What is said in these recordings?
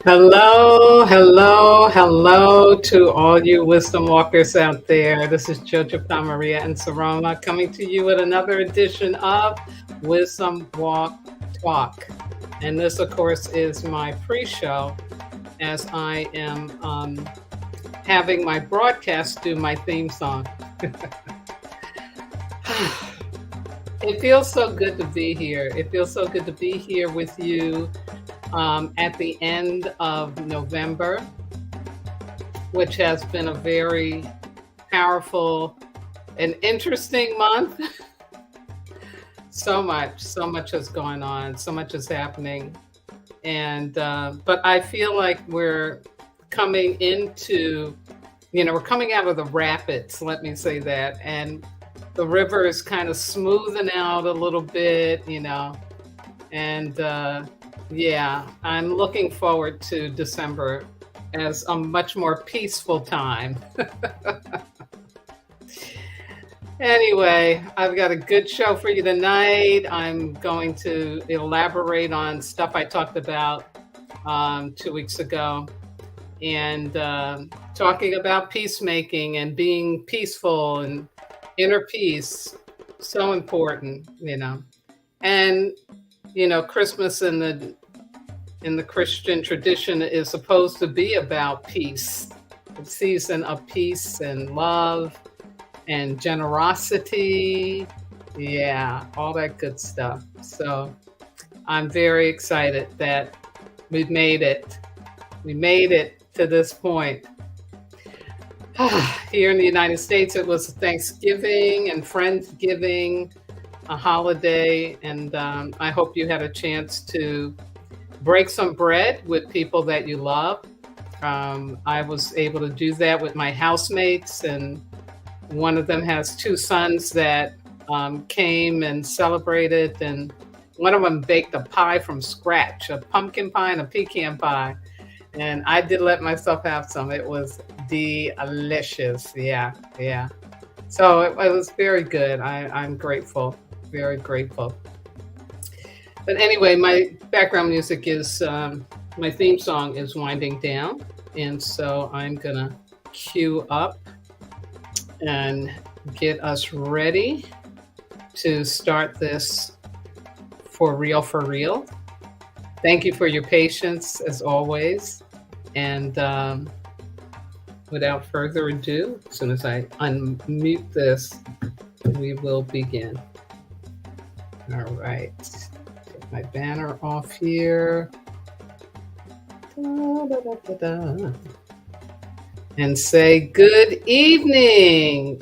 Hello, hello, hello to all you wisdom walkers out there. This is Jojo Maria and Saroma coming to you with another edition of Wisdom Walk Talk. And this, of course, is my pre-show as I am having my broadcast do my theme song. It feels so good to be here. It feels so good to be here with you at the end of November, which has been a very powerful and interesting month. So much is going on, so much is happening. And, but I feel like we're coming into, we're coming out of the rapids, let me say that. And the river is kind of smoothing out a little bit, and yeah, I'm looking forward to December as a much more peaceful time. Anyway, I've got a good show for you tonight. I'm going to elaborate on stuff I talked about 2 weeks ago and talking about peacemaking and being peaceful and inner peace. So important, And Christmas in the Christian tradition is supposed to be about peace, a season of peace and love and generosity. Yeah, all that good stuff. So I'm very excited that we made it. We made it to this point. Here in the United States, it was Thanksgiving and Friendsgiving, a holiday, and I hope you had a chance to break some bread with people that you love. I was able to do that with my housemates, and one of them has two sons that came and celebrated, and one of them baked a pie from scratch, a pumpkin pie and a pecan pie. And I did let myself have some. It was delicious. Yeah. So it was very good. I'm grateful, very grateful. But anyway, my background music is, my theme song is winding down. And so I'm going to cue up and get us ready to start this for real, for real. Thank you for your patience as always. And without further ado, as soon as I unmute this, we will begin. All right. Get my banner off here. And say good evening.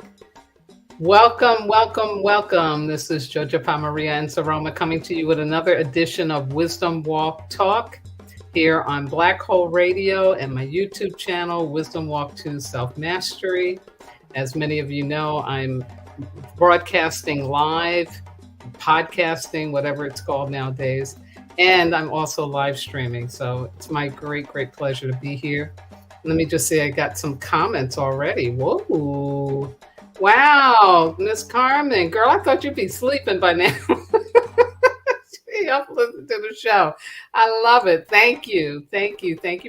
Welcome, welcome, welcome. This is Jojo Maria and Saroma coming to you with another edition of Wisdom Walk Talk here on Black Hole Radio and my YouTube channel, Wisdom Walk to Self-Mastery. As many of you know, I'm broadcasting live, podcasting, whatever it's called nowadays, and I'm also live streaming. So it's my great, great pleasure to be here. Let me just say I got some comments already. Whoa. Wow, Miss Carmen, girl, I thought you'd be sleeping by now. Up listen to the show. I love it. Thank you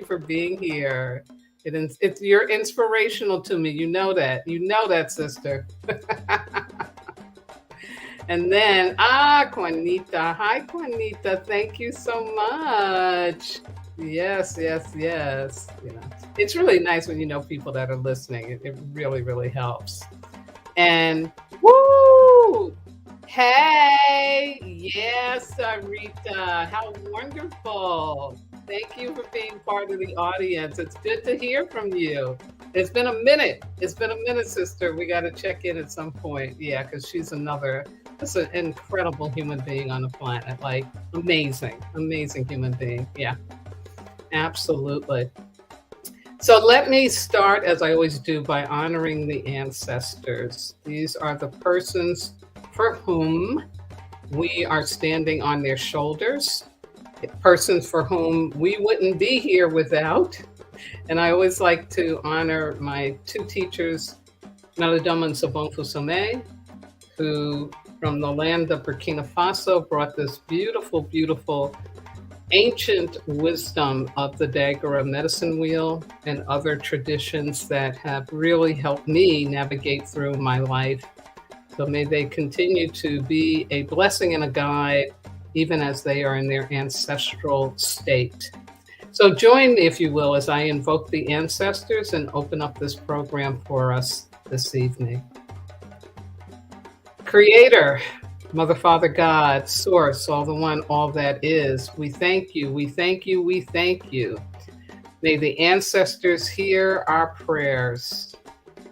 for being here. You're inspirational to me. You know that, sister. And then Juanita. Hi, Juanita. Thank you so much. Yes. It's really nice when you know people that are listening. It really, really helps. And woo! Hey! Yes, Sarita. How wonderful. Thank you for being part of the audience. It's good to hear from you. It's been a minute. Sister. We got to check in at some point. Yeah, because she's an incredible human being on the planet. Like, amazing human being. Yeah, absolutely. So let me start, as I always do, by honoring the ancestors. These are the persons for whom we are standing on their shoulders, persons for whom we wouldn't be here without. And I always like to honor my two teachers, Melodoma and Sobonfu Some, who from the land of Burkina Faso brought this beautiful, beautiful ancient wisdom of the Dagara medicine wheel and other traditions that have really helped me navigate through my life. So may they continue to be a blessing and a guide, even as they are in their ancestral state. So join me, if you will, as I invoke the ancestors and open up this program for us this evening. Creator, Mother, Father, God, Source, all the one, all that is, we thank you, we thank you, we thank you. May the ancestors hear our prayers.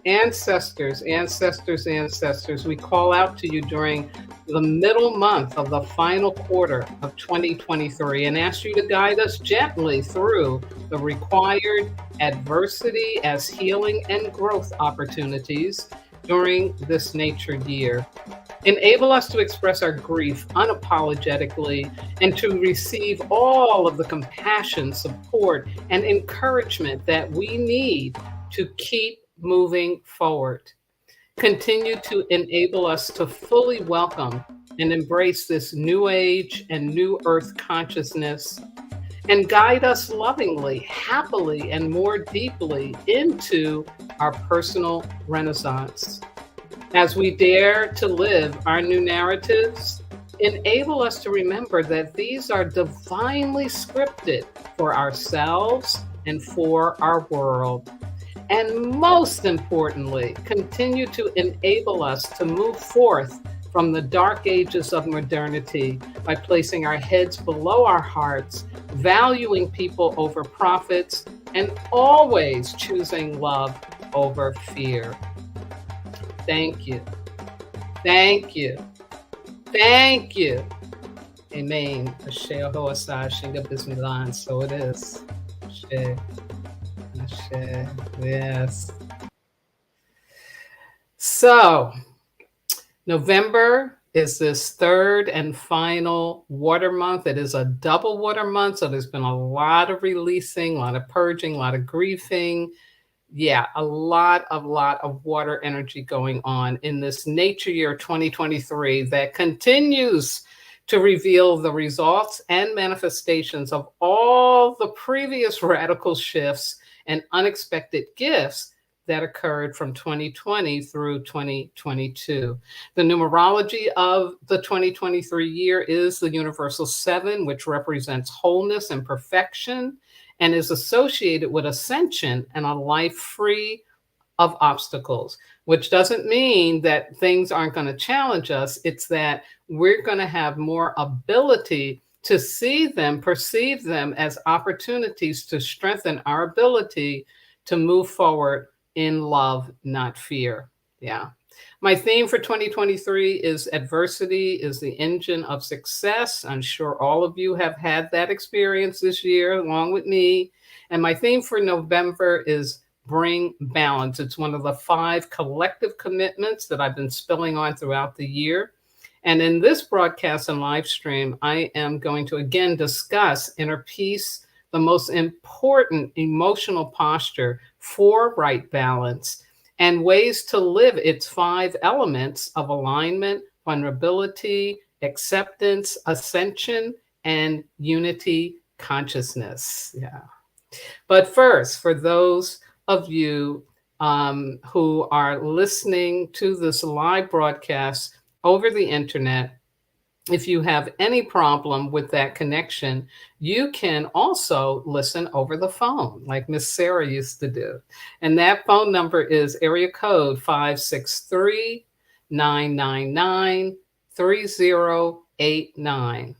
Ancestors, ancestors, ancestors, we call out to you during the middle month of the final quarter of 2023 and ask you to guide us gently through the required adversity as healing and growth opportunities during this nature year. Enable us to express our grief unapologetically and to receive all of the compassion, support, and encouragement that we need to keep moving forward. Continue to enable us to fully welcome and embrace this new age and new earth consciousness and guide us lovingly, happily, and more deeply into our personal renaissance. As we dare to live our new narratives, enable us to remember that these are divinely scripted for ourselves and for our world. And most importantly, continue to enable us to move forth from the dark ages of modernity by placing our heads below our hearts, valuing people over profits, and always choosing love over fear. Thank you. Thank you. Thank you. Amen. Ashe Ahoa Asai, Shinga Bismillah, so it is. Ashe. Ashe. Yes. So, November is this third and final water month. It is a double water month, so there's been a lot of releasing, a lot of purging, a lot of grieving. Yeah, a lot of water energy going on in this nature year 2023 that continues to reveal the results and manifestations of all the previous radical shifts and unexpected gifts that occurred from 2020 through 2022. The numerology of the 2023 year is the Universal 7, which represents wholeness and perfection, and is associated with ascension and a life free of obstacles, which doesn't mean that things aren't going to challenge us. It's that we're going to have more ability to see them, perceive them as opportunities to strengthen our ability to move forward in love, not fear. Yeah. My theme for 2023 is adversity is the engine of success. I'm sure all of you have had that experience this year along with me. And my theme for November is bring balance. It's one of the 5 collective commitments that I've been spilling on throughout the year. And in this broadcast and live stream, I am going to again discuss inner peace, the most important emotional posture for right balance, and ways to live its 5 elements of alignment, vulnerability, acceptance, ascension, and unity consciousness. Yeah. But first, for those of you who are listening to this live broadcast over the internet, if you have any problem with that connection, you can also listen over the phone, like Miss Sarah used to do. And that phone number is area code 563-999-3089.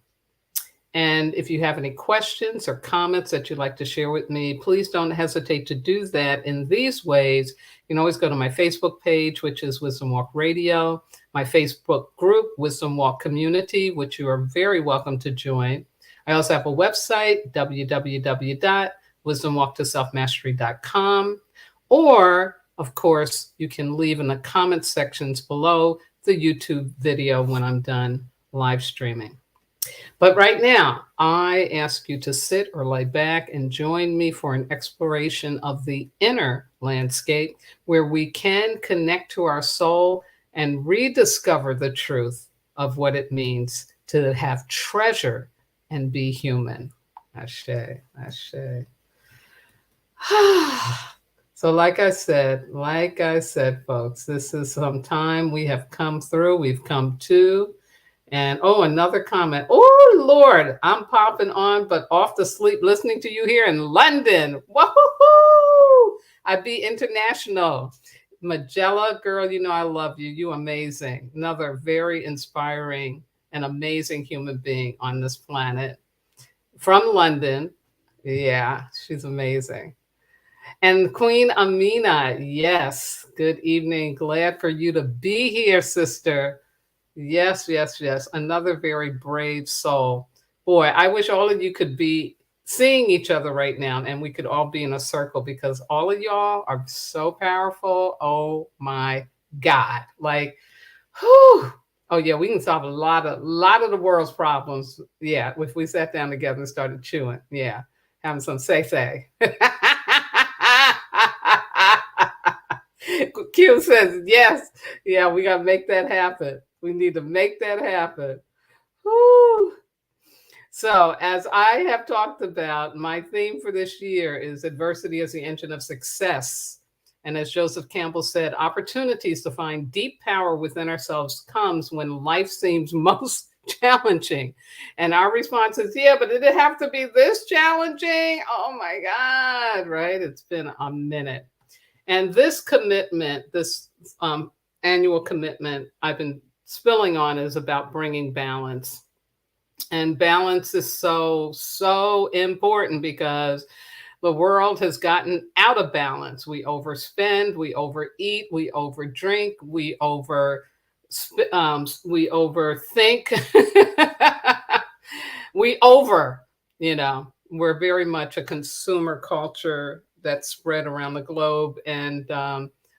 And if you have any questions or comments that you'd like to share with me, please don't hesitate to do that in these ways. You can always go to my Facebook page, which is Wisdom Walk Radio, my Facebook group, Wisdom Walk Community, which you are very welcome to join. I also have a website, www.wisdomwalktoselfmastery.com. Or, of course, you can leave in the comments sections below the YouTube video when I'm done live streaming. But right now, I ask you to sit or lie back and join me for an exploration of the inner landscape where we can connect to our soul and rediscover the truth of what it means to have treasure and be human. Ashe, ashe. So like I said, folks, this is some time we have come through, we've come to. And oh, another comment. Oh, Lord, I'm popping on, but off to sleep listening to you here in London. Woohoo! I be international. Magella, girl, you know I love you. You amazing. Another very inspiring and amazing human being on this planet from London. Yeah, she's amazing. And Queen Amina, yes, good evening. Glad for you to be here, sister. Yes, yes, yes. Another very brave soul. Boy, I wish all of you could be seeing each other right now and we could all be in a circle because all of y'all are so powerful. Oh my God. Like, whew. Oh yeah, we can solve a lot of the world's problems. Yeah, if we sat down together and started chewing. Yeah. Having some say. Q says yes. Yeah, we gotta make that happen. We need to make that happen. Whew. So, as I have talked about, my theme for this year is adversity as the engine of success. And as Joseph Campbell said, opportunities to find deep power within ourselves comes when life seems most challenging. And our response is, yeah, but did it have to be this challenging? Oh my God, right? It's been a minute. And this commitment, this annual commitment I've been spilling on is about bringing balance. And balance is so, so important because the world has gotten out of balance. We overspend, we overeat, we overdrink, we overthink, we we're very much a consumer culture that's spread around the globe. And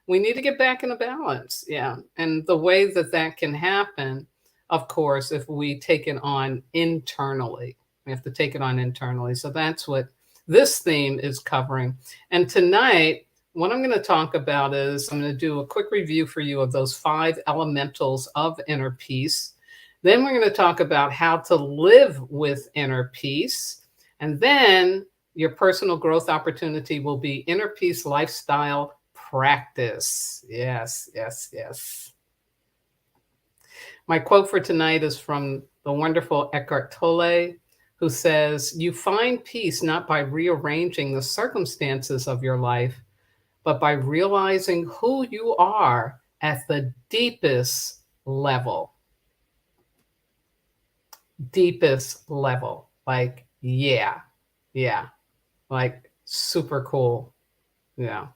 we need to get back into balance. Yeah. And the way that that can happen, of course, if we take it on internally, we have to take it on internally. So that's what this theme is covering. And tonight, what I'm going to talk about is I'm going to do a quick review for you of those 5 elementals of inner peace. Then we're going to talk about how to live with inner peace. And then your personal growth opportunity will be inner peace lifestyle practice. Yes, yes, yes. My quote for tonight is from the wonderful Eckhart Tolle, who says, "You find peace not by rearranging the circumstances of your life, but by realizing who you are at the deepest level." Deepest level. Like, yeah, like super cool. Yeah,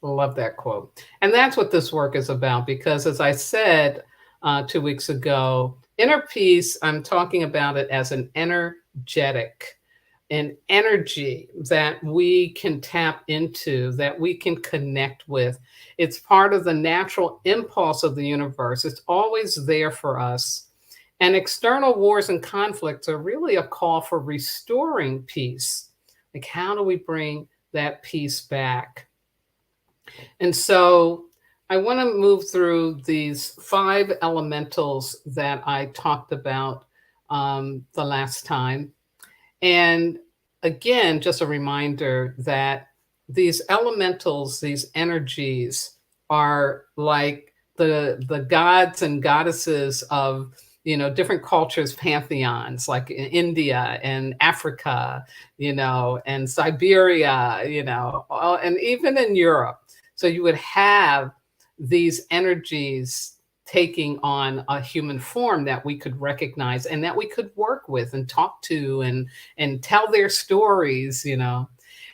love that quote. And that's what this work is about, because as I said 2 weeks ago, inner peace, I'm talking about it as an energetic, an energy that we can tap into, that we can connect with. It's part of the natural impulse of the universe. It's always there for us. And external wars and conflicts are really a call for restoring peace. Like, how do we bring that peace back? And so I want to move through these 5 elementals that I talked about the last time. And again, just a reminder that these elementals, these energies, are like the gods and goddesses of different cultures, pantheons, like in India and Africa, and Siberia, and even in Europe. So you would have these energies taking on a human form that we could recognize and that we could work with and talk to and tell their stories,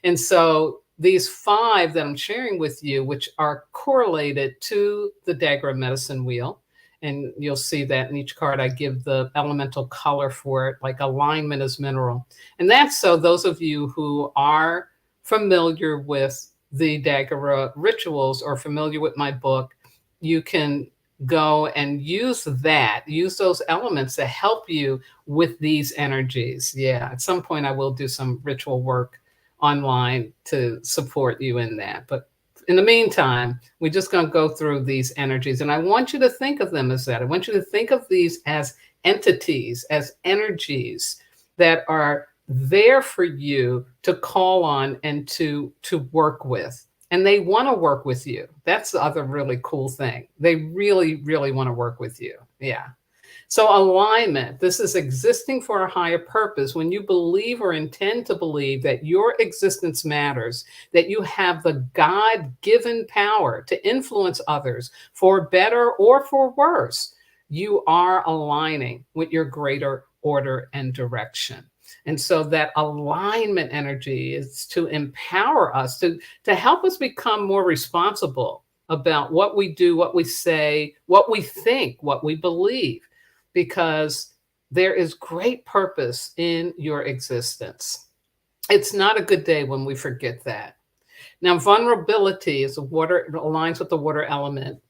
And so these 5 that I'm sharing with you, which are correlated to the Dagara medicine wheel, and you'll see that in each card I give the elemental color for it, like alignment as mineral. And that's so those of you who are familiar with the Dagara rituals or familiar with my book, you can go and use those elements to help you with these energies. Yeah, at some point I will do some ritual work online to support you in that. But in the meantime, we're just going to go through these energies. And I want you to think of them as that. I want you to think of these as entities, as energies that are there for you to call on and to work with. And they want to work with you. That's the other really cool thing. They really, really want to work with you. Yeah. So, alignment, this is existing for a higher purpose. When you believe or intend to believe that your existence matters, that you have the God given power to influence others for better or for worse, you are aligning with your greater order and direction. And so that alignment energy is to empower us, to help us become more responsible about what we do, what we say, what we think, what we believe, because there is great purpose in your existence. It's not a good day when we forget that. Now, vulnerability is a water, it aligns with the water element.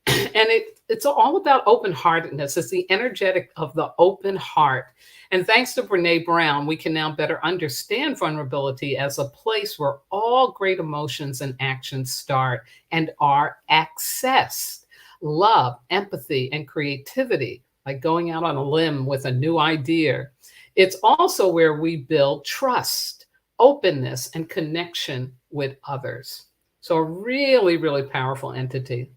And it's all about open heartedness. It's the energetic of the open heart. And thanks to Brene Brown, we can now better understand vulnerability as a place where all great emotions and actions start and are accessed. Love, empathy, and creativity, like going out on a limb with a new idea. It's also where we build trust, openness, and connection with others. So, a really, really powerful entity.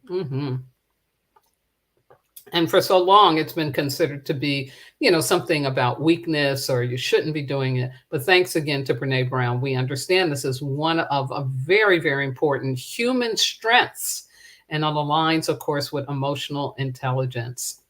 And for so long, it's been considered to be, something about weakness or you shouldn't be doing it. But thanks again to Brene Brown, we understand this is one of a very, very important human strengths, and it aligns, of course, with emotional intelligence.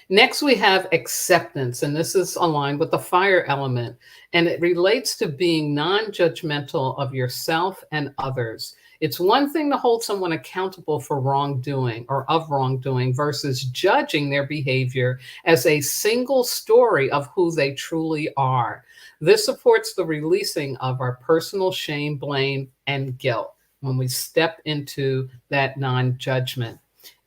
Next, we have acceptance, and this is aligned with the fire element, and it relates to being non judgmental of yourself and others. It's one thing to hold someone accountable for wrongdoing or of wrongdoing versus judging their behavior as a single story of who they truly are. This supports the releasing of our personal shame, blame, and guilt when we step into that non judgment.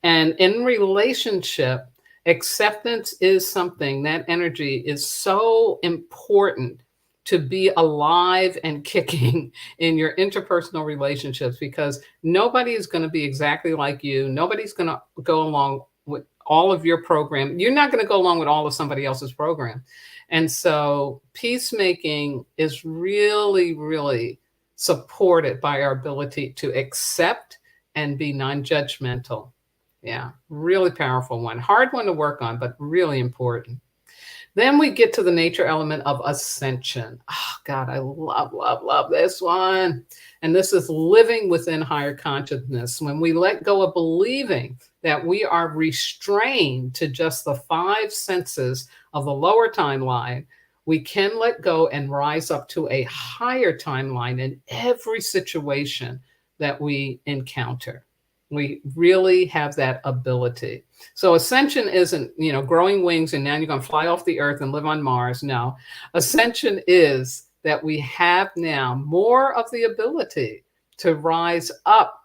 And in relationship, acceptance is something, that energy is so important to be alive and kicking in your interpersonal relationships, because nobody is going to be exactly like you. Nobody's going to go along with all of your program. You're not going to go along with all of somebody else's program. And so peacemaking is really, really supported by our ability to accept and be non-judgmental. Yeah, really powerful one. Hard one to work on, but really important. Then we get to the nature element of ascension. Oh, God, I love, love, love this one. And this is living within higher consciousness. When we let go of believing that we are restrained to just the five senses of the lower timeline, we can let go and rise up to a higher timeline in every situation that we encounter. We really have that ability. So ascension isn't, growing wings and now you're going to fly off the earth and live on Mars. No, ascension is that we have now more of the ability to rise up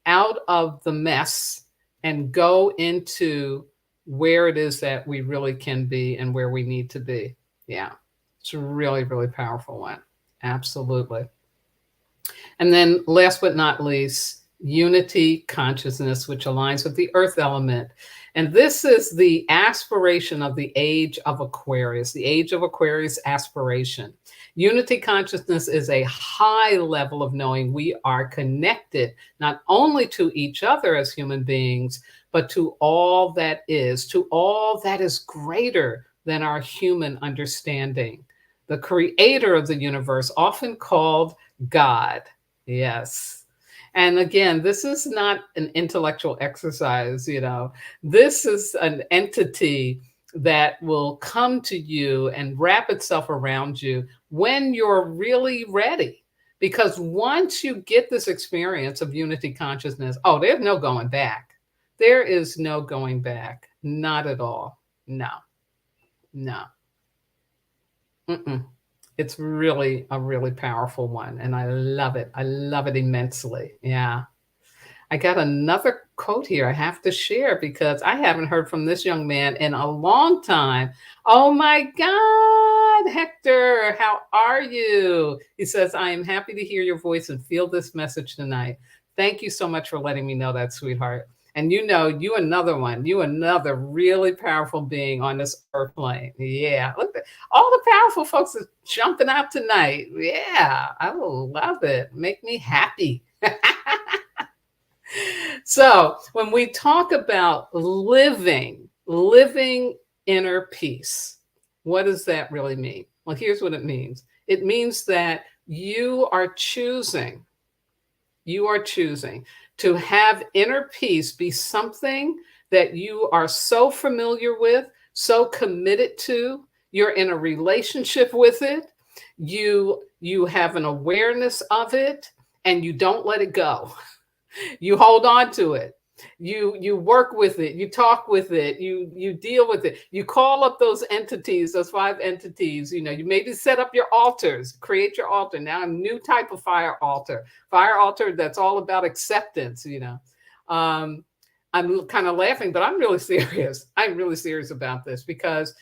out of the mess and go into where it is that we really can be and where we need to be. Yeah, it's a really, really powerful one. Absolutely. And then last but not least, unity consciousness, which aligns with the earth element. And this is the aspiration of the age of Aquarius, the age of Aquarius aspiration. Unity consciousness is a high level of knowing we are connected not only to each other as human beings, but to all that is greater than our human understanding. The creator of the universe, often called God. Yes. And again, this is not an intellectual exercise, This is an entity that will come to you and wrap itself around you when you're really ready. Because once you get this experience of unity consciousness, oh, there's no going back. There is no going back. Not at all. No, no. Mm-mm. It's really a really powerful one. And I love it. I love it immensely. Yeah. I got another quote here I have to share because I haven't heard from this young man in a long time. Oh my God, Hector, how are you? He says, I am happy to hear your voice and feel this message tonight. Thank you so much for letting me know that, sweetheart. And you another one, you another really powerful being on this earth plane. Yeah, look, All the powerful folks are jumping out tonight. Yeah, I will love it. Make me happy. So when we talk about living inner peace, what does that really mean? Well, here's what it means. It means that you are choosing to have inner peace be something that you are so familiar with, so committed to, you're in a relationship with it, you have an awareness of it, and you don't let it go. You hold on to it. You work with it, you talk with it, you deal with it, you call up those entities, those five entities. You maybe set up your altars, create your altar. Now a new type of fire altar that's all about acceptance. I'm kind of laughing, but I'm really serious. I'm really serious about this, because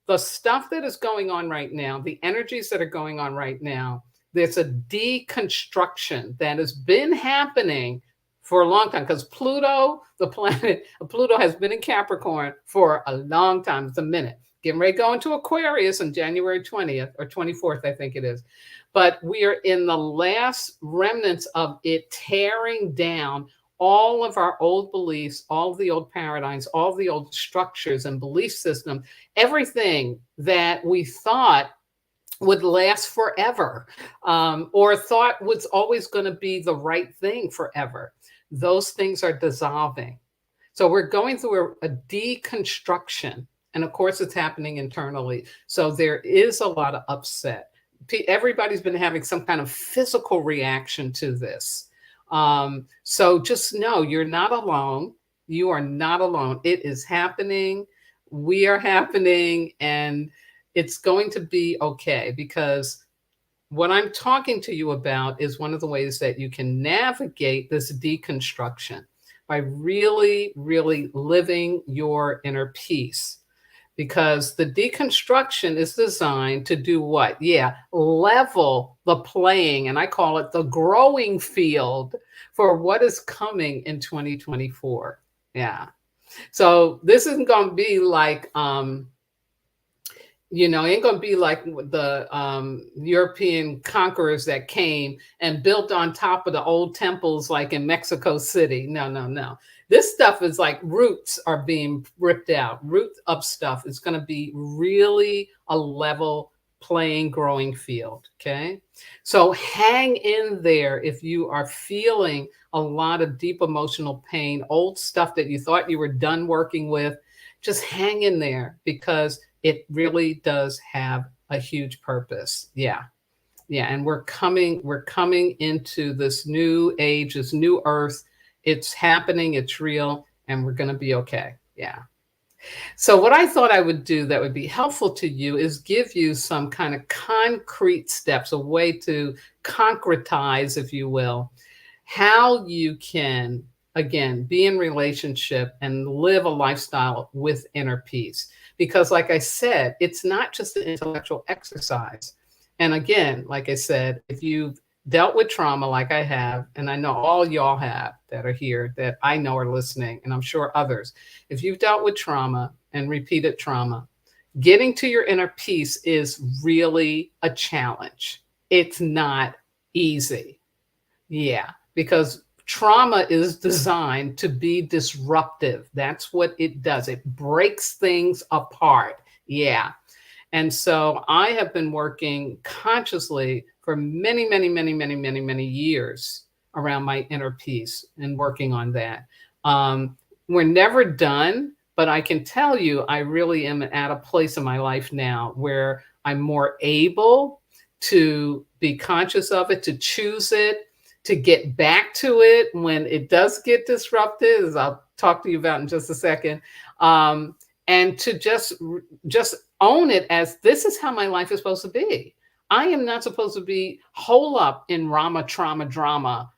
the stuff that is going on right now, the energies that are going on right now, there's a deconstruction that has been happening for a long time, because Pluto, the planet, Pluto has been in Capricorn for a long time. It's a minute. Getting ready to go into Aquarius on January 20th or 24th, I think it is. But we are in the last remnants of it tearing down all of our old beliefs, all of the old paradigms, all the old structures and belief systems, everything that we thought would last forever, or thought was always going to be the right thing forever. Those things are dissolving. So we're going through a deconstruction. And of course, it's happening internally. So there is a lot of upset. Everybody's been having some kind of physical reaction to this. So just know you're not alone. You are not alone. It is happening. We are happening. And it's going to be okay, because what I'm talking to you about is one of the ways that you can navigate this deconstruction by really, really living your inner peace. Because the deconstruction is designed to do what? Yeah, level the playing, and I call it the growing field for what is coming in 2024. Yeah. So this isn't going to be like, ain't going to be like the European conquerors that came and built on top of the old temples like in Mexico City. No, no, no. This stuff is like roots are being ripped out. Root up stuff is going to be really a level playing growing field. Okay. So hang in there if you are feeling a lot of deep emotional pain, old stuff that you thought you were done working with. Just hang in there, because it really does have a huge purpose. Yeah. Yeah. And we're coming into this new age, this new earth. It's happening. It's real. And we're going to be okay. Yeah. So what I thought I would do that would be helpful to you is give you some kind of concrete steps, a way to concretize, if you will, how you can, again, be in relationship and live a lifestyle with inner peace. Because like I said, it's not just an intellectual exercise. And again, like I said, if you've dealt with trauma like I have, and I know all y'all have that are here that I know are listening, and I'm sure others, if you've dealt with trauma and repeated trauma, getting to your inner peace is really a challenge. It's not easy. Yeah, because trauma is designed to be disruptive. That's what it does. It breaks things apart. Yeah. And so I have been working consciously for many, many, many, many, many, many years around my inner peace and working on that. We're never done, but I can tell you, I really am at a place in my life now where I'm more able to be conscious of it, to choose it, to get back to it when it does get disrupted, as I'll talk to you about in just a second, and to just own it as this is how my life is supposed to be. I am not supposed to be whole up in Rama, trauma, drama,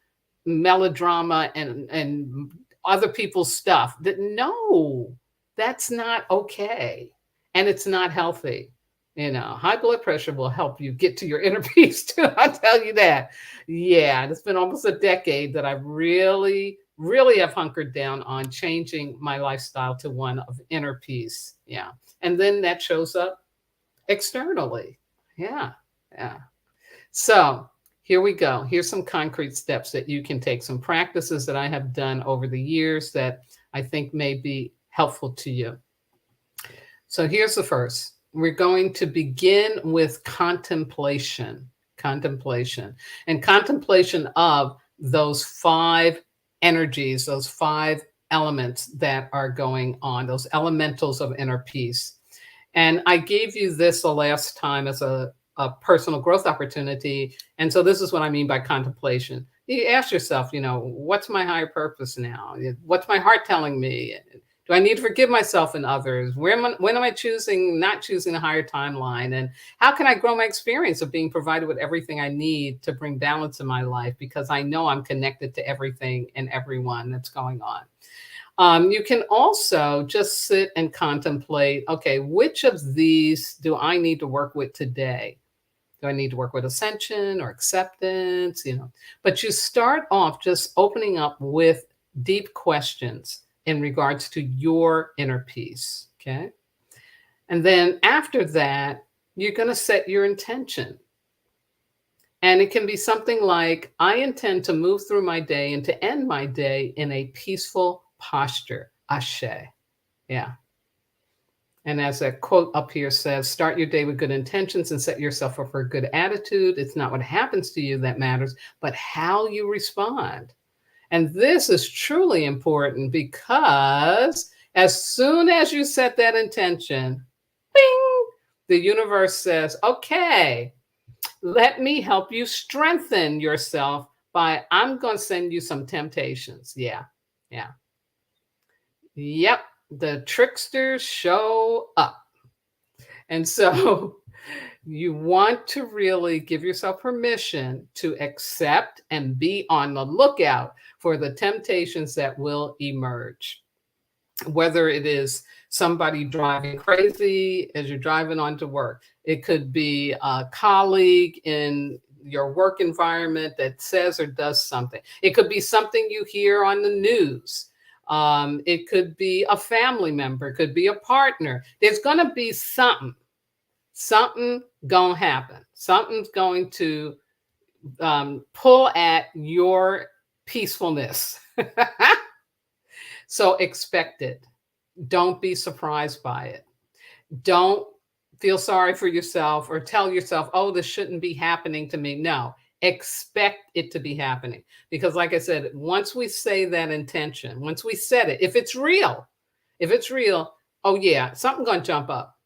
melodrama, and other people's stuff. No, that's not okay, and it's not healthy. High blood pressure will help you get to your inner peace too. I'll tell you that. Yeah, it's been almost a decade that I really, really have hunkered down on changing my lifestyle to one of inner peace. Yeah. And then that shows up externally. Yeah. Yeah. So here we go. Here's some concrete steps that you can take, some practices that I have done over the years that I think may be helpful to you. So here's the first. We're going to begin with contemplation, and contemplation of those five energies, those five elements that are going on, those elementals of inner peace. And I gave you this the last time as a personal growth opportunity. And so this is what I mean by contemplation. You ask yourself, what's my higher purpose now? What's my heart telling me? Do I need to forgive myself and others? When am I not choosing the higher timeline? And how can I grow my experience of being provided with everything I need to bring balance in my life? Because I know I'm connected to everything and everyone that's going on. You can also just sit and contemplate, okay, which of these do I need to work with today? Do I need to work with ascension or acceptance? But you start off just opening up with deep questions in regards to your inner peace. Okay. And then after that, you're going to set your intention. And it can be something like, I intend to move through my day and to end my day in a peaceful posture. Ashe. Yeah. And as that quote up here says, start your day with good intentions and set yourself up for a good attitude. It's not what happens to you that matters, but how you respond. And this is truly important because as soon as you set that intention, bing, the universe says, okay, let me help you strengthen yourself I'm going to send you some temptations. Yeah. Yeah. Yep. The tricksters show up. And so you want to really give yourself permission to accept and be on the lookout for the temptations that will emerge. Whether it is somebody driving crazy as you're driving on to work, it could be a colleague in your work environment that says or does something. It could be something you hear on the news. It could be a family member, it could be a partner. There's going to be something gonna happen. Something's going to pull at your peacefulness. So expect it. Don't be surprised by it. Don't feel sorry for yourself or tell yourself, oh, this shouldn't be happening to me. No, expect it to be happening. Because like I said, once we say that intention, once we set it, if it's real, oh yeah, something's going to jump up.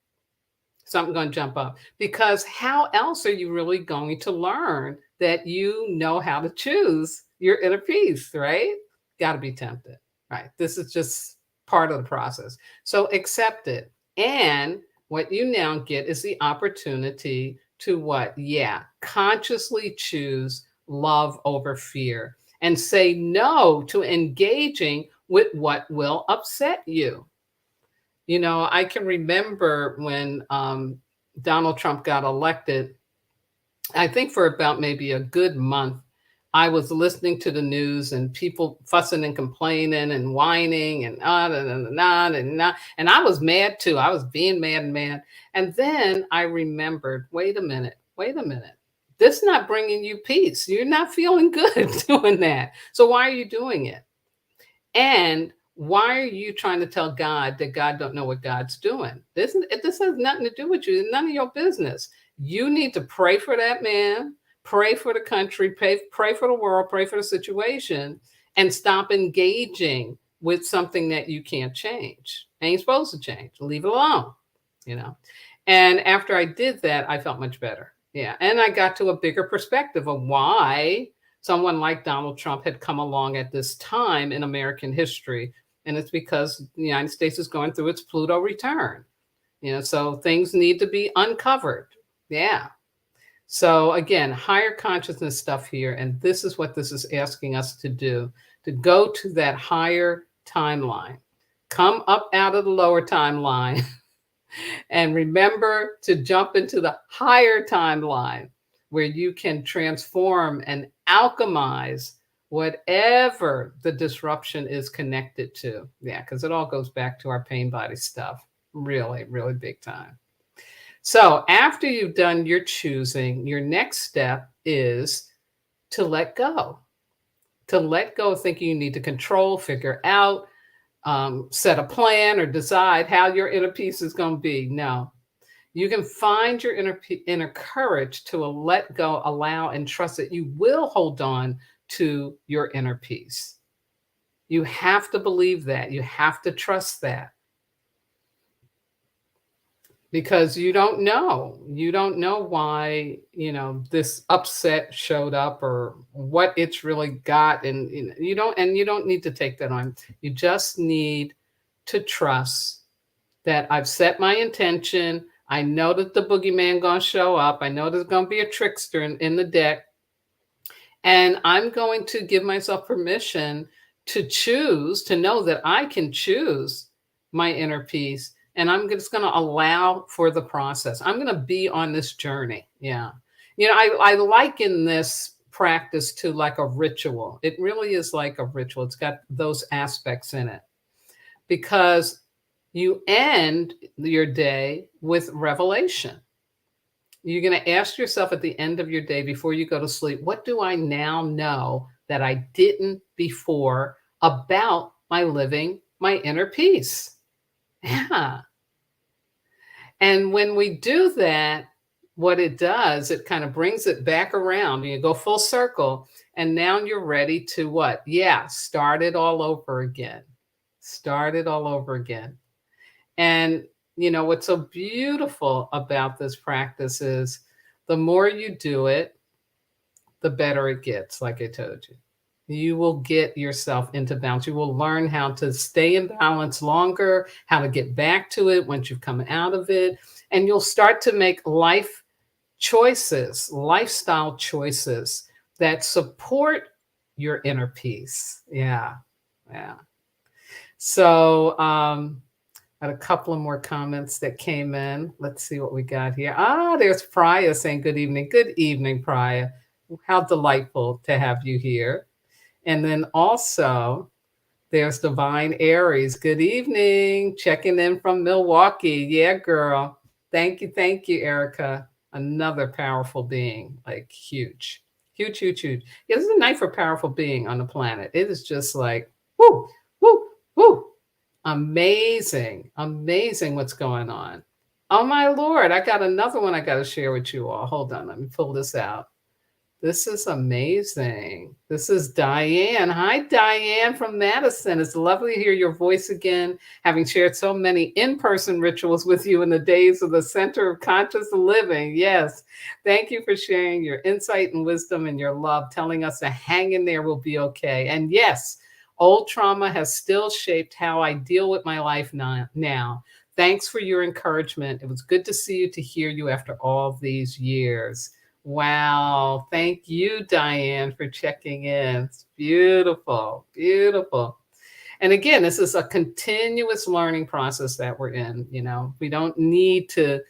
Something going to jump up, because how else are you really going to learn that you know how to choose your inner peace, right? Got to be tempted, right? This is just part of the process. So accept it. And what you now get is the opportunity to what? Yeah, consciously choose love over fear and say no to engaging with what will upset you. I can remember when Donald Trump got elected, I think for about maybe a good month, I was listening to the news and people fussing and complaining and whining and and I was mad too. I was being mad and mad. And then I remembered, wait a minute. This is not bringing you peace. You're not feeling good doing that. So why are you doing it? And why are you trying to tell God that God don't know what God's doing? This has nothing to do with you. None of your business. You need to pray for that man, pray for the country, pray for the world, pray for the situation, and stop engaging with something that you can't change. Ain't supposed to change. Leave it alone, And after I did that, I felt much better. Yeah. And I got to a bigger perspective of why someone like Donald Trump had come along at this time in American history. And it's because the United States is going through its Pluto return. So things need to be uncovered. Yeah. So again, higher consciousness stuff here. And this is what this is asking us to do, to go to that higher timeline, come up out of the lower timeline and remember to jump into the higher timeline where you can transform and alchemize whatever the disruption is connected to. Yeah, because it all goes back to our pain body stuff. Really, really big time. So after you've done your choosing, your next step is to let go. To let go of thinking you need to control, figure out, set a plan, or decide how your inner peace is going to be. No, you can find your inner courage to let go, allow, and trust that you will hold on to your inner peace. You have to believe that. You have to trust that. Because you don't know. You don't know why, this upset showed up or what it's really got. And you don't need to take that on. You just need to trust that I've set my intention. I know that the boogeyman gonna show up. I know there's gonna be a trickster in the deck. And I'm going to give myself permission to choose, to know that I can choose my inner peace. And I'm just going to allow for the process. I'm going to be on this journey. Yeah. I liken this practice to like a ritual. It really is like a ritual. It's got those aspects in it because you end your day with revelation. You're going to ask yourself at the end of your day before you go to sleep, what do I now know that I didn't before about my living my inner peace? Yeah. And when we do that, what it does, it kind of brings it back around. You go full circle, and now you're ready to what? Yeah, start it all over again. Start it all over again. And what's so beautiful about this practice is the more you do it, the better it gets, like I told you. You will get yourself into balance. You will learn how to stay in balance longer, how to get back to it once you've come out of it. And you'll start to make life choices, lifestyle choices that support your inner peace. Yeah. Yeah. So, got a couple of more comments that came in. Let's see what we got here. There's Priya saying good evening. Good evening, Priya. How delightful to have you here. And then also there's Divine Aries. Good evening. Checking in from Milwaukee. Yeah, girl. Thank you, Erica. Another powerful being, like huge. Huge, huge, huge. Yeah, this is a night for powerful being on the planet. It is just like, whoo, whoo, whoo. Amazing, amazing what's going on. Oh my Lord, I got another one I got to share with you all. Hold on, let me pull this out. This is amazing. This is Diane. Hi, Diane from Madison. It's lovely to hear your voice again, having shared so many in-person rituals with you in the days of the Center of Conscious Living. Yes, thank you for sharing your insight and wisdom and your love, telling us to hang in there, we'll be okay. And yes, old trauma has still shaped how I deal with my life now. Thanks for your encouragement. It was good to see you, to hear you after all these years. Wow. Thank you, Diane, for checking in. It's beautiful, beautiful. And again, this is a continuous learning process that we're in. We don't need to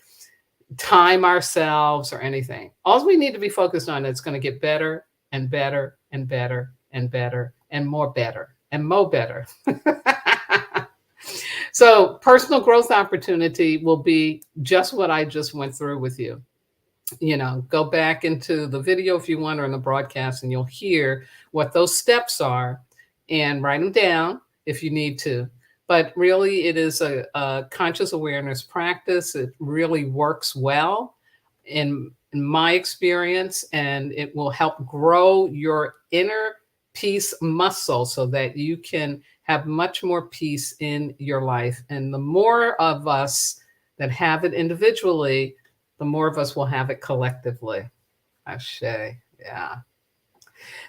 time ourselves or anything. All we need to be focused on is going to get better and better and better and better and more better and more better. So personal growth opportunity will be just what I just went through with you. Go back into the video if you want, or in the broadcast, and you'll hear what those steps are and write them down if you need to. But really, it is a conscious awareness practice. It really works well in my experience, and it will help grow your inner peace muscle so that you can have much more peace in your life. And the more of us that have it individually, the more of us will have it collectively. Ashe. Yeah.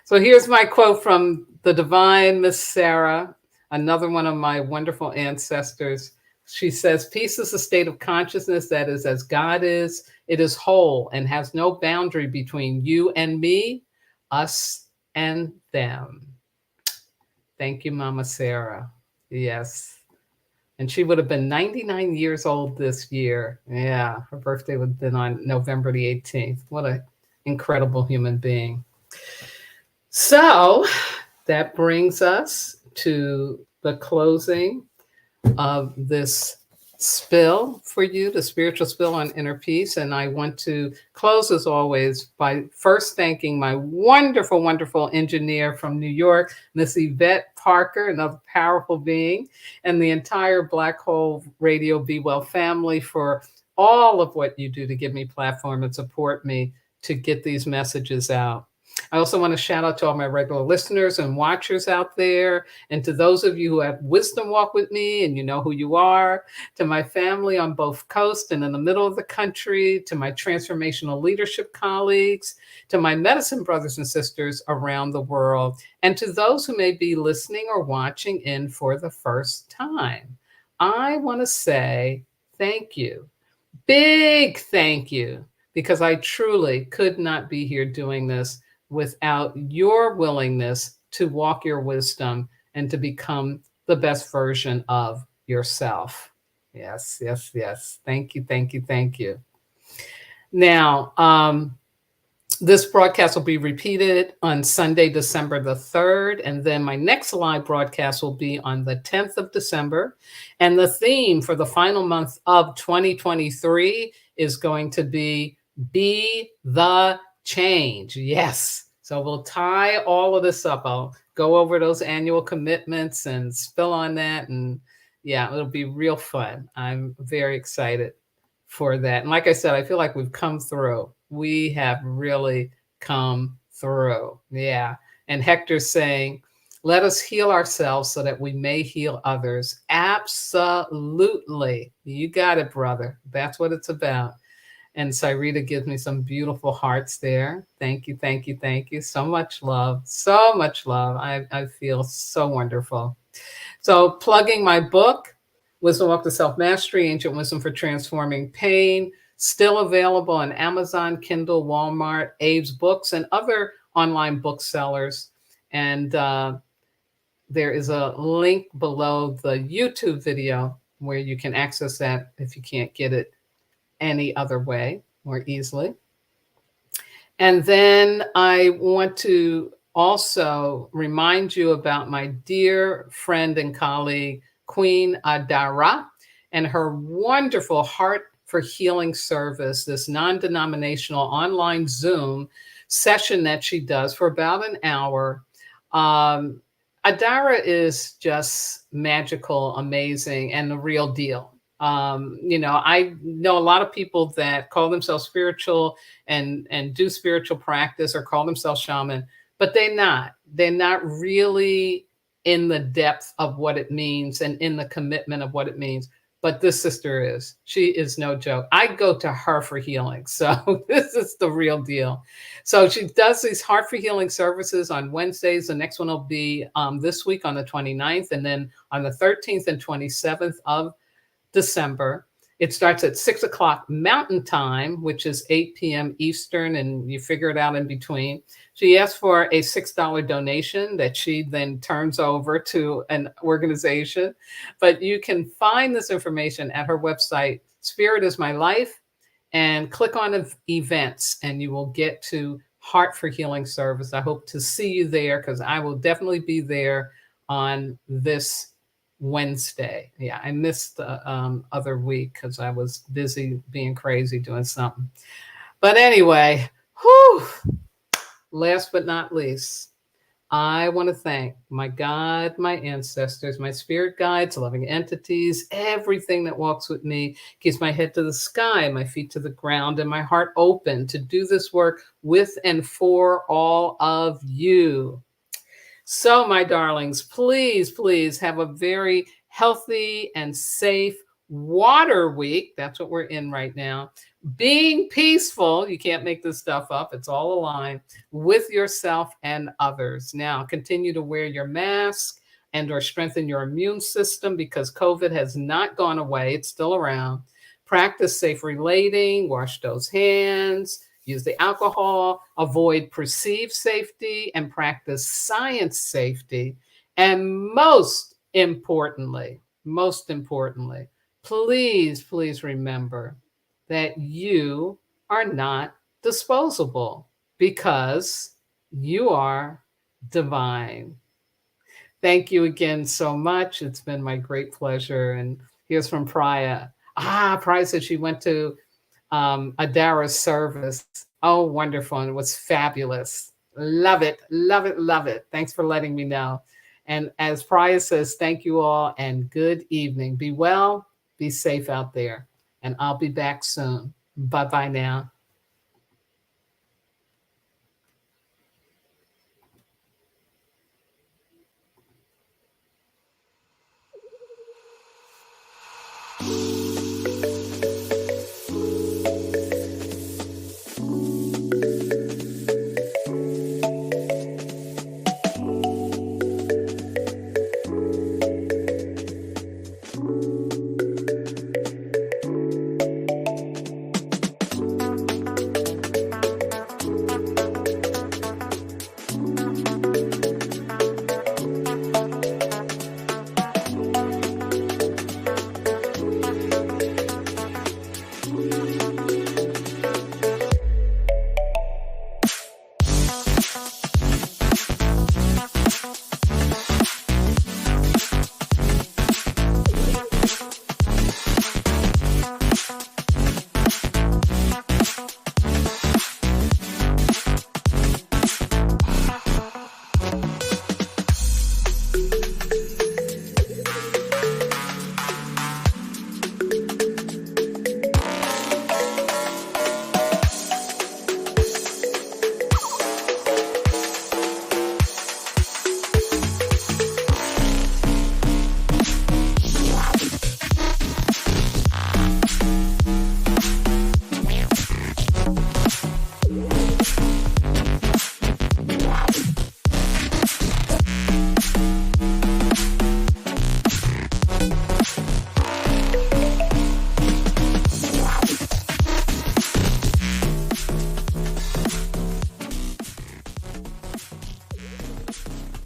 So here's my quote from the divine Miss Sarah, another one of my wonderful ancestors. She says, peace is a state of consciousness that is as God is. It is whole and has no boundary between you and me, us and them. Thank you, Mama Sarah. Yes. And she would have been 99 years old this year. Yeah, her birthday would have been on November the 18th. What an incredible human being. So that brings us to the closing of this spill for you, the spiritual spill on inner peace. And I want to close, as always, by first thanking my wonderful, wonderful engineer from New York, Miss Yvette Parker, another powerful being, and the entire Black Hole Radio Be Well family for all of what you do to give me platform and support me to get these messages out. I also want to shout out to all my regular listeners and watchers out there, and to those of you who have wisdom walk with me and you know who you are, to my family on both coasts and in the middle of the country, to my transformational leadership colleagues, to my medicine brothers and sisters around the world, and to those who may be listening or watching in for the first time. I want to say thank you. Big thank you, because I truly could not be here doing this without your willingness to walk your wisdom and to become the best version of yourself. Yes, yes, yes. Thank you, thank you, thank you. Now, this broadcast will be repeated on Sunday, December the 3rd. And then my next live broadcast will be on the 10th of December. And the theme for the final month of 2023 is going to be the Change. Yes. So we'll tie all of this up. I'll go over those annual commitments and spill on that. And yeah, it'll be real fun. I'm very excited for that. And like I said, I feel like we've come through. We have really come through. Yeah. And Hector's saying, let us heal ourselves so that we may heal others. Absolutely. You got it, brother. That's what it's about. And Cyrita gives me some beautiful hearts there. Thank you, thank you, thank you. So much love, so much love. I feel so wonderful. So plugging my book, Wisdom Walk to Self-Mastery, Ancient Wisdom for Transforming Pain, still available on Amazon, Kindle, Walmart, Abe's Books, and other online booksellers. And there is a link below the YouTube video where you can access that if you can't get it any other way more easily. And then I want to also remind you about my dear friend and colleague, Queen Adara, and her wonderful Heart for Healing service, this non-denominational online Zoom session that she does for about an hour. Adara is just magical, amazing, and the real deal. I know a lot of people that call themselves spiritual and do spiritual practice or call themselves shaman, but they're not really in the depth of what it means and in the commitment of what it means. But this sister is. She is no joke. I go to her for healing. So this is the real deal. So she does these Heart for Healing services on Wednesdays. The next one will be this week on the 29th, and then on the 13th and 27th of December. It starts at 6 o'clock Mountain Time, which is 8 p.m. Eastern, and you figure it out in between. She asks for a $6 donation that she then turns over to an organization. But you can find this information at her website, Spirit is My Life, and click on events, and you will get to Heart for Healing service. I hope to see you there, because I will definitely be there on this Wednesday. Yeah, I missed the other week because I was busy being crazy doing something. But anyway, whew, last but not least, I want to thank my God, my ancestors, my spirit guides, loving entities, everything that walks with me, keeps my head to the sky, my feet to the ground, and my heart open to do this work with and for all of you. So, my darlings, please, please have a very healthy and safe water week. That's what we're in right now. Being peaceful, you can't make this stuff up. It's all aligned with yourself and others. Now, continue to wear your mask and or strengthen your immune system, because COVID has not gone away. It's still around. Practice safe relating, wash those hands, use the alcohol, avoid perceived safety, and practice science safety. And most importantly, please, please remember that you are not disposable, because you are divine. Thank you again so much. It's been my great pleasure. And Here's from Priya. Priya said she went to Adara's service. Oh, wonderful. And it was fabulous. Love it. Love it. Love it. Thanks for letting me know. And as Priya says, thank you all and good evening. Be well, be safe out there. And I'll be back soon. Bye bye now.